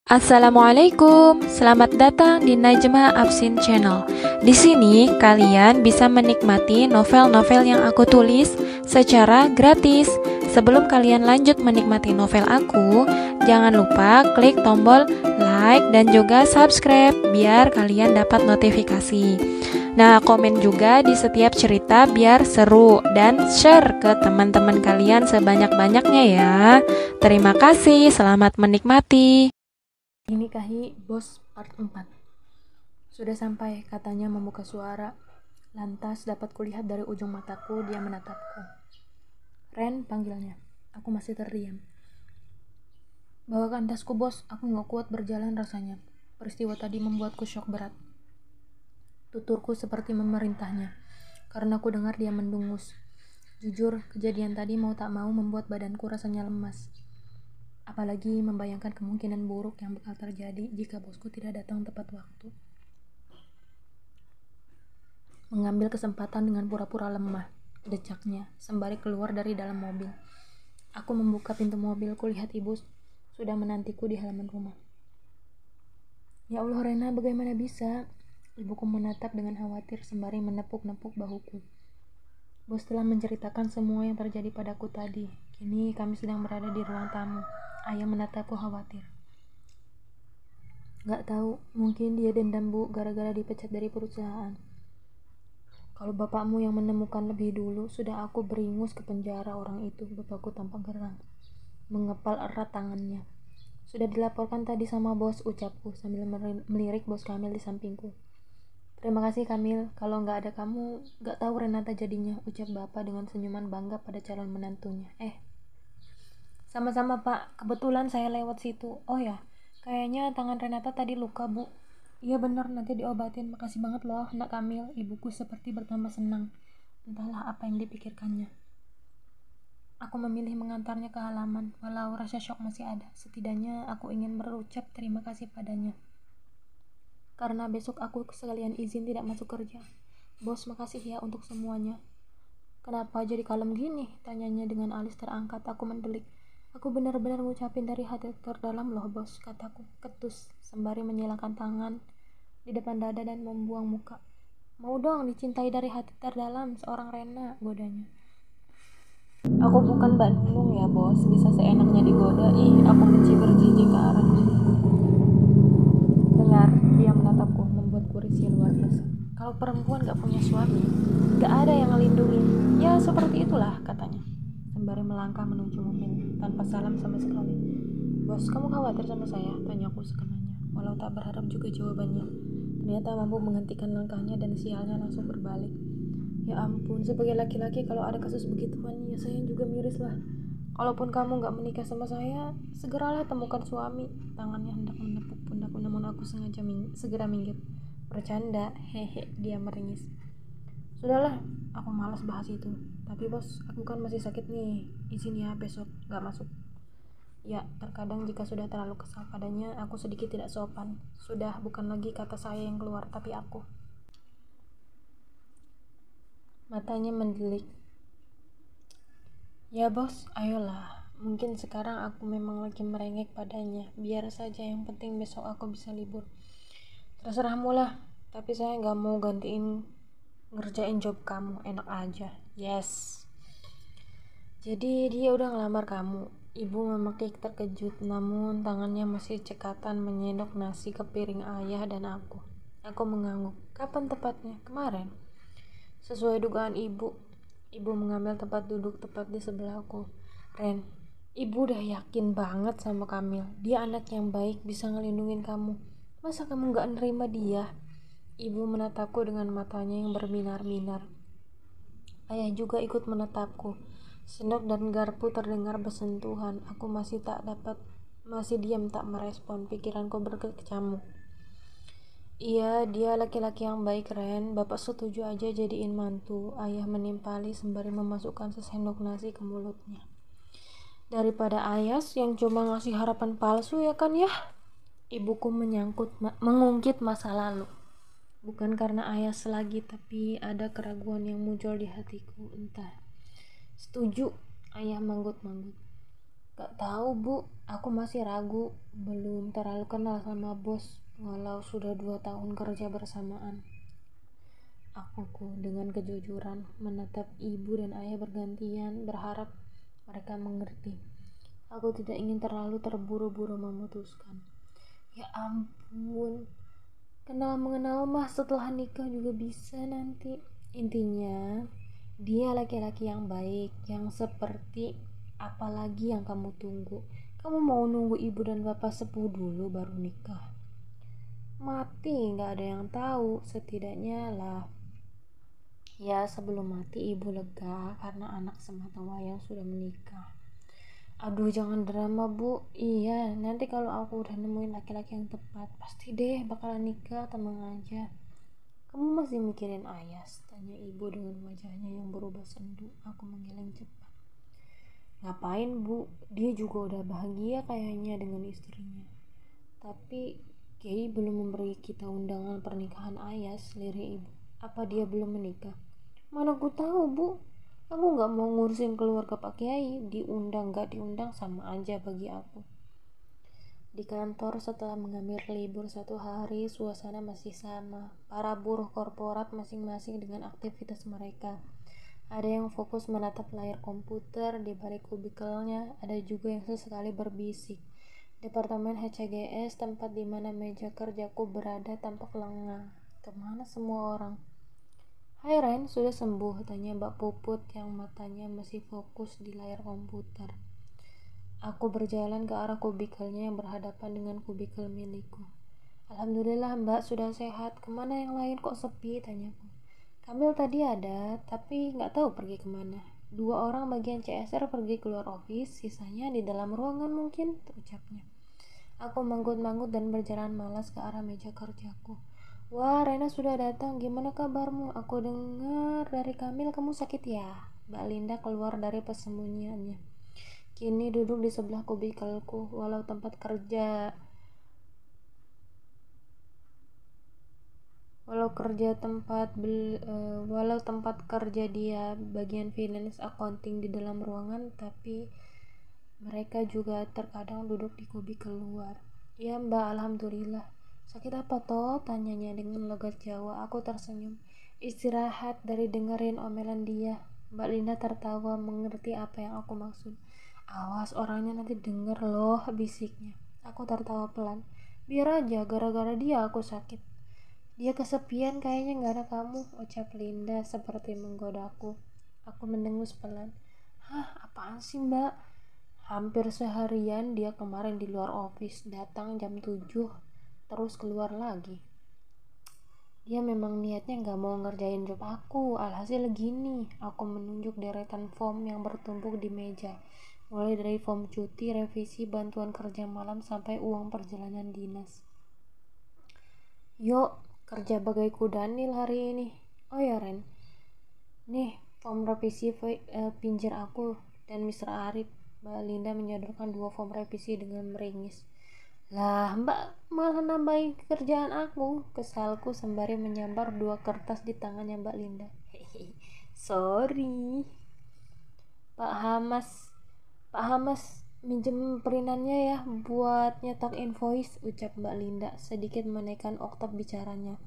Assalamualaikum, selamat datang di Najma Absin Channel. Di sini kalian bisa menikmati novel-novel yang aku tulis secara gratis. Sebelum kalian lanjut menikmati novel aku, jangan lupa klik tombol like dan juga subscribe biar kalian dapat notifikasi. Nah, komen juga di setiap cerita biar seru dan share ke teman-teman kalian sebanyak-banyaknya ya. Terima kasih, selamat menikmati. Ini Kahi Bos Part 4. Sudah sampai, katanya membuka suara. Lantas dapat kulihat dari ujung mataku dia menatapku. Ren, panggilnya. Aku masih terdiam. Bawakan tasku, bos. Aku gak kuat berjalan rasanya. Peristiwa tadi membuatku syok berat. Tuturku seperti memerintahnya, karena aku dengar dia mendungus. Jujur, kejadian tadi mau tak mau membuat badanku rasanya lemas. Apalagi membayangkan kemungkinan buruk yang bakal terjadi jika bosku tidak datang tepat waktu. Mengambil kesempatan dengan pura-pura lemah, decaknya, sembari keluar dari dalam mobil. Aku membuka pintu mobil, kulihat ibu sudah menantiku di halaman rumah. Ya Allah Rena, bagaimana bisa? Ibuku menatap dengan khawatir sembari menepuk-nepuk bahuku. Bos telah menceritakan semua yang terjadi padaku tadi. Kini kami sedang berada di ruang tamu. Ayah menatapku khawatir. Gak tahu, mungkin dia dendam bu gara-gara dipecat dari perusahaan. Kalau bapakmu yang menemukan lebih dulu, sudah aku beringus ke penjara orang itu. Bapakku tampak gerang, mengepal erat tangannya. Sudah dilaporkan tadi sama bos, ucapku sambil melirik bos Kamil di sampingku. Terima kasih Kamil, kalau gak ada kamu, gak tahu Renata jadinya, ucap bapak dengan senyuman bangga pada calon menantunya. Sama-sama pak, kebetulan saya lewat situ. Oh ya, kayaknya tangan Renata tadi luka bu. Iya bener, nanti diobatin. Makasih banget loh nak Kamil. Ibuku seperti bertambah senang. Entahlah apa yang dipikirkannya. Aku memilih mengantarnya ke halaman, walau rasa syok masih ada. Setidaknya aku ingin berucap terima kasih padanya, karena besok aku sekalian izin tidak masuk kerja. Bos, makasih ya untuk semuanya. Kenapa jadi kalem gini? Tanyanya dengan alis terangkat. Aku mendelik. Aku benar-benar ngucapin dari hati terdalam loh bos, kataku ketus sembari menyilangkan tangan di depan dada dan membuang muka. Mau dong dicintai dari hati terdalam seorang Rena, godanya. Aku bukan Mbak Nunung ya bos, bisa seenaknya digoda. Aku benci berjijik ke arahnya. Dengar, dia menatapku, membuatku risih luar biasa. Kalau perempuan gak punya suami, gak ada yang ngelindungin. Ya seperti itulah, katanya sembari melangkah menuju mobil tanpa salam sama sekali. Bos, kamu khawatir sama saya? Tanyaku sekenanya, walau tak berharap juga jawabannya. Ternyata mampu menghentikan langkahnya dan sialnya langsung berbalik. Ya ampun, sebagai laki-laki kalau ada kasus begituan ya saya juga miris lah. Kalaupun kamu gak menikah sama saya, segeralah temukan suami. Tangannya hendak menepuk pundakku, namun aku sengaja segera minggir. Bercanda, hehe, dia meringis. Sudahlah, aku malas bahas itu. Tapi bos, aku kan masih sakit nih. Izin ya besok gak masuk. Ya, terkadang jika sudah terlalu kesal padanya, aku sedikit tidak sopan. Sudah bukan lagi kata saya yang keluar, tapi aku. Matanya mendelik. Ya bos, ayolah. Mungkin sekarang aku memang lagi merengek padanya. Biar saja, yang penting besok aku bisa libur. Terserahmu lah. Tapi saya gak mau gantiin ngerjain job kamu, enak aja. Yes. Jadi dia udah ngelamar kamu. Ibu memekik terkejut, namun tangannya masih cekatan menyendok nasi ke piring ayah dan aku. Aku mengangguk. Kapan tepatnya? Kemarin. Sesuai dugaan ibu mengambil tempat duduk tepat di sebelahku. Ren, ibu udah yakin banget sama Kamil. Dia anak yang baik, bisa ngelindungin kamu. Masa kamu gak nerima dia? Ibu menatapku dengan matanya yang berbinar-binar. Ayah juga ikut menatapku. Sendok dan garpu terdengar bersentuhan. Aku masih diam tak merespon. Pikiranku berkecamuk. Iya, dia laki-laki yang baik Ren. Bapak setuju aja jadiin mantu. Ayah menimpali sembari memasukkan sesendok nasi ke mulutnya. Daripada Ayas yang cuma ngasih harapan palsu ya kan ya? Ibuku mengungkit masa lalu. Bukan karena Ayas lagi, tapi ada keraguan yang muncul di hatiku. Entah. Setuju, ayah manggut-manggut. Gak tahu bu, aku masih ragu, belum terlalu kenal sama bos, walau sudah 2 tahun kerja bersamaan. Akuku dengan kejujuran menatap ibu dan ayah bergantian, berharap mereka mengerti. Aku tidak ingin terlalu terburu-buru memutuskan. Ya ampun, kenal mengenal mah setelah nikah juga bisa nanti. Intinya, dia laki-laki yang baik, yang seperti apalagi yang kamu tunggu. Kamu mau nunggu ibu dan bapak sepuh dulu baru nikah? Mati nggak ada yang tahu, setidaknya lah. Ya sebelum mati ibu lega karena anak semata wayang sudah menikah. Aduh jangan drama bu. Iya nanti kalau aku udah nemuin laki-laki yang tepat pasti deh bakalan nikah, tenang aja. Kamu masih mikirin Ayas? Tanya ibu dengan wajahnya yang berubah sendu. Aku menggeleng cepat. Ngapain bu? Dia juga udah bahagia kayaknya dengan istrinya. Tapi Kiai belum memberi kita undangan pernikahan Ayas, lirik ibu. Apa dia belum menikah? Mana aku tahu bu. Aku gak mau ngurusin keluarga Pak Kiai. Diundang gak diundang sama aja bagi aku. Di kantor setelah mengambil libur 1 hari, suasana masih sama. Para buruh korporat masing-masing dengan aktivitas mereka. Ada yang fokus menatap layar komputer di balik kubikelnya, ada juga yang sesekali berbisik. Departemen HCGS, tempat di mana meja kerjaku berada, tampak lengang. Kemana semua orang? Hai Ren, sudah sembuh? Tanya Mbak Puput yang matanya masih fokus di layar komputer. Aku berjalan ke arah kubikelnya yang berhadapan dengan kubikel milikku. Alhamdulillah Mbak sudah sehat. Kemana yang lain kok sepi? Tanyaku. Kamil tadi ada, tapi nggak tahu pergi kemana. 2 orang bagian CSR pergi keluar office, sisanya di dalam ruangan mungkin, ucapnya. Aku manggut-manggut dan berjalan malas ke arah meja kerjaku. Wah, Rena sudah datang. Gimana kabarmu? Aku dengar dari Kamil kamu sakit ya? Mbak Linda keluar dari persembunyiannya. Kini duduk di sebelah kubikelku, walau tempat kerja dia bagian finance accounting di dalam ruangan, tapi mereka juga terkadang duduk di kubikel luar. Ya Mbak, alhamdulillah. Sakit apa toh? Tanyanya dengan logat Jawa. Aku tersenyum. Istirahat dari dengerin omelan dia. Mbak Linda tertawa mengerti apa yang aku maksud. Awas orangnya nanti denger loh, bisiknya. Aku tertawa pelan. Biar aja, gara-gara dia aku sakit. Dia kesepian kayaknya gak ada kamu, ucap Linda seperti menggodaku. Aku mendengus pelan. Hah, apaan sih Mbak? Hampir seharian dia kemarin di luar office, datang jam 7, terus keluar lagi. Dia memang niatnya gak mau ngerjain job aku. Alhasil gini, aku menunjuk deretan form yang bertumpuk di meja. Mulai dari form cuti, revisi, bantuan kerja malam, sampai uang perjalanan dinas. Yuk, kerja bagai kudanil hari ini. Oh ya Ren, nih form revisi pinjer aku dan Mr. Arif. Mbak Linda menyodorkan 2 form revisi dengan meringis. Lah Mbak malah nambahin kerjaan aku, kesalku sembari menyambar 2 kertas di tangannya Mbak Linda. Sorry. Pak Hamas minjem perinannya ya buat nyetok invoice, ucap Mbak Linda sedikit menaikkan oktav bicaranya.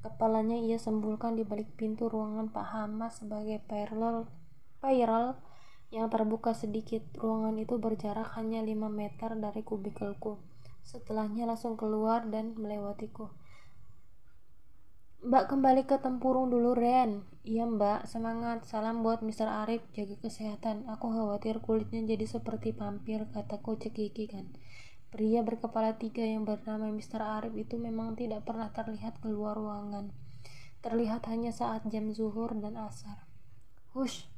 Kepalanya ia sembulkan di balik pintu ruangan Pak Hamas sebagai payroll yang terbuka sedikit. Ruangan itu berjarak hanya 5 meter dari kubikelku. Setelahnya langsung keluar dan melewatiku. Mbak kembali ke tempurung dulu Ren. Iya Mbak, semangat. Salam buat Mr. Arif, jaga kesehatan. Aku khawatir kulitnya jadi seperti vampir, kataku cekikikan. Pria berkepala 3 yang bernama Mr. Arif itu memang tidak pernah terlihat keluar ruangan. Terlihat hanya saat jam zuhur dan asar. Hush,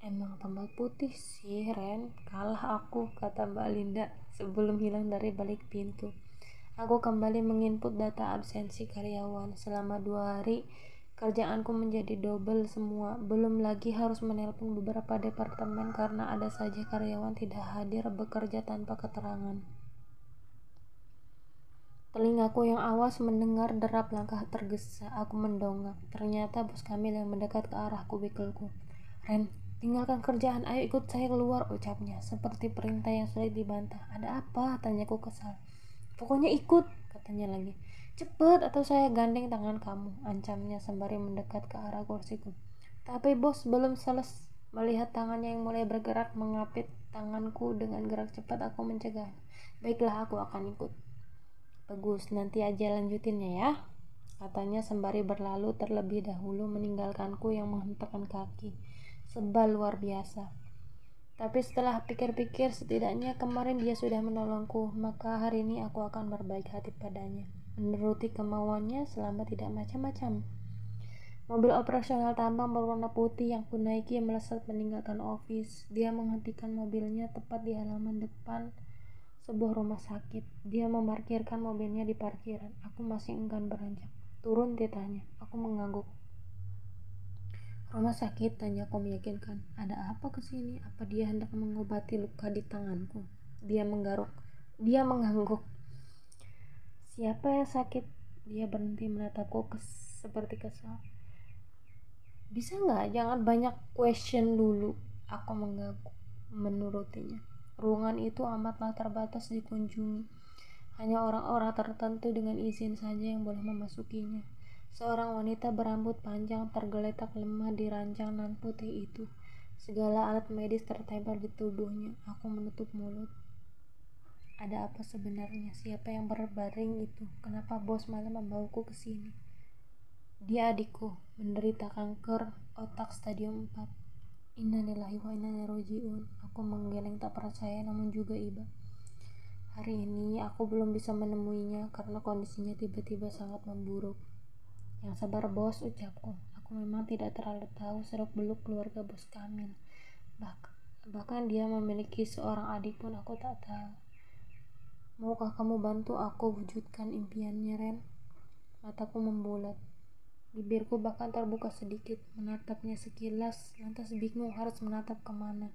emang tambal putih sih Ren. Kalah aku, kata Mbak Linda sebelum hilang dari balik pintu. Aku kembali menginput data absensi karyawan. Selama 2 hari, kerjaanku menjadi double semua. Belum lagi harus menelpon beberapa departemen karena ada saja karyawan tidak hadir bekerja tanpa keterangan. Telingaku yang awas mendengar derap langkah tergesa. Aku mendongak. Ternyata bos Kamil yang mendekat ke arah kubikelku. Ren, Tinggalkan kerjaan, ayo ikut saya keluar, ucapnya seperti perintah yang sulit dibantah. Ada apa? Tanyaku kesal. Pokoknya ikut, katanya lagi. Cepet atau saya gandeng tangan kamu, ancamnya sembari mendekat ke arah kursiku. Tapi bos, belum selesai. Melihat tangannya yang mulai bergerak mengapit tanganku dengan gerak cepat, aku mencegah. Baiklah, aku akan ikut. Bagus, nanti aja lanjutinnya ya, katanya sembari berlalu terlebih dahulu meninggalkanku yang menghentakkan kaki. Sebal luar biasa. Tapi setelah pikir-pikir, setidaknya kemarin dia sudah menolongku, maka hari ini aku akan berbaik hati padanya, menuruti kemauannya selama tidak macam-macam. Mobil operasional tambang berwarna putih yang kunaiki melesat meninggalkan office. Dia menghentikan mobilnya tepat di halaman depan sebuah rumah sakit. Dia memarkirkan mobilnya di parkiran. Aku masih enggan beranjak. Turun, titahnya. Aku mengangguk. Rumah sakit, tanyaku meyakinkan. Ada apa kesini? Apa dia hendak mengobati luka di tanganku? Dia mengangguk. Siapa yang sakit? Dia berhenti menatapku seperti kesal. Bisa nggak? Jangan banyak question dulu. Aku mengangguk, menurutinya. Ruangan itu amatlah terbatas dikunjungi. Hanya orang-orang tertentu dengan izin saja yang boleh memasukinya. Seorang wanita berambut panjang tergeletak lemah di ranjang nan putih itu. Segala alat medis tertempel di tubuhnya. Aku menutup mulut. Ada apa sebenarnya? Siapa yang berbaring itu? Kenapa bos malah membawaku ke sini? Dia adikku, menderita kanker otak stadium 4. Innalillahi wa inna ilaihi raji'un. Aku menggeleng tak percaya namun juga iba. Hari ini aku belum bisa menemuinya karena kondisinya tiba-tiba sangat memburuk. Yang sabar bos, ucapku. Aku memang tidak terlalu tahu seluk-beluk keluarga bos Kamil. Bahkan dia memiliki seorang adik pun aku tak tahu. Maukah kamu bantu aku wujudkan impiannya, Ren? Mataku membulat. Bibirku bahkan terbuka sedikit, menatapnya sekilas, lantas bingung harus menatap kemana.